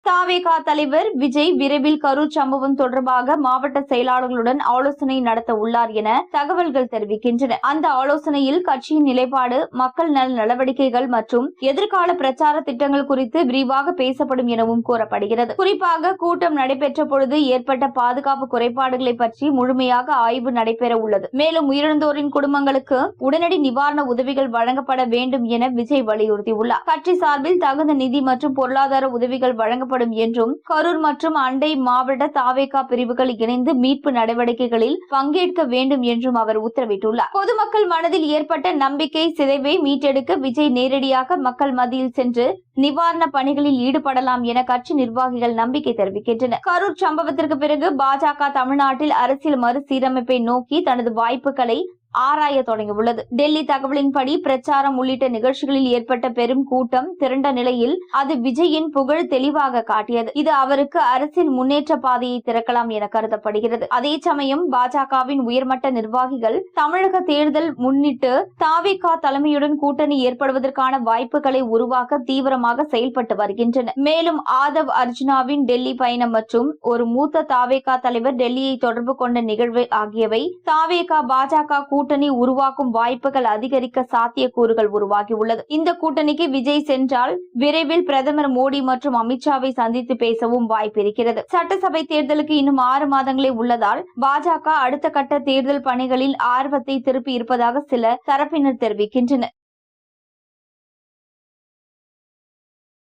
தாவேகா தலைவர் விஜய் விரைவில் கரூர் சம்பவம் தொடர்பாக மாவட்ட செயலாளர்களுடன் ஆலோசனை நடத்த உள்ளார் என தகவல்கள் தெரிவிக்கின்றன. அந்த ஆலோசனையில் கட்சியின் நிலைப்பாடு, மக்கள் நல நடவடிக்கைகள் மற்றும் எதிர்கால பிரச்சார திட்டங்கள் குறித்து விரிவாக பேசப்படும் எனவும் கூறப்படுகிறது. குறிப்பாக கூட்டம் நடைபெற்ற பொழுது ஏற்பட்ட பாதுகாப்பு குறைபாடுகளை பற்றி முழுமையாக ஆய்வு நடைபெற உள்ளது. மேலும் உயிரிழந்தோரின் குடும்பங்களுக்கு உடனடி நிவாரண உதவிகள் வழங்கப்பட வேண்டும் என விஜய் வலியுறுத்தியுள்ளார். கட்சி சார்பில் தகுந்த நிதி மற்றும் பொருளாதார உதவிகள் வழங்கப்படும் என்றும், கரூர் மற்றும் அண்டை மாவட்ட தாவேகா பிரிவுகள் இணைந்து மீட்பு நடவடிக்கைகளில் பங்கேற்க வேண்டும் என்றும் அவர் உத்தரவிட்டுள்ளார். பொதுமக்கள் மனதில் ஏற்பட்ட நம்பிக்கை சிதைவை மீட்டெடுக்க விஜய் நேரடியாக மக்கள் மத்தியில் சென்று நிவாரண பணிகளில் ஈடுபடலாம் என கட்சி நிர்வாகிகள் நம்பிக்கை தெரிவிக்கின்றனர். கரூர் சம்பவத்திற்கு பிறகு பாஜக தமிழ்நாட்டில் அரசியல் மறுசீரமைப்பை நோக்கி தனது வாய்ப்புகளை ஆராய தொடங்கியுள்ளது. டெல்லி தகவலின்படி பிரச்சாரம் உள்ளிட்ட நிகழ்ச்சிகளில் ஏற்பட்ட பெரும் கூட்டம் திரண்ட நிலையில் அது விஜயின் புகழ் தெளிவாக காட்டியது. இது அவருக்கு அரசியல் முன்னேற்ற பாதையை திறக்கலாம் என கருதப்படுகிறது. அதே சமயம் பாஜகவின் உயர்மட்ட நிர்வாகிகள் தமிழக தேர்தல் முன்னிட்டு தாவேகா தலைமையுடன் கூட்டணி ஏற்படுவதற்கான வாய்ப்புகளை உருவாக்க தீவிரமாக செயல்பட்டு வருகின்றனர். மேலும் ஆதவ் அர்ஜுனாவின் டெல்லி பயணம் மற்றும் ஒரு மூத்த தாவேகா தலைவர் டெல்லியை தொடர்பு கொண்ட நிகழ்வு ஆகியவை தாவேகா பாஜக கூட்டணி உருவாக்கும் வாய்ப்புகள் அதிகரிக்க சாத்தியக்கூறுகள் உருவாகியுள்ளது. இந்த கூட்டணிக்கு விஜய் சென்றால் விரைவில் பிரதமர் மோடி மற்றும் அமித்ஷாவை சந்தித்து பேசவும் வாய்ப்பிருக்கிறது. சட்டசபை தேர்தலுக்கு இன்னும் 6 மாதங்களே உள்ளதால் பாஜக அடுத்த கட்ட தேர்தல் பணிகளில் ஆர்வத்தை திருப்பி இருப்பதாக சில தரப்பினர் தெரிவிக்கின்றனர்.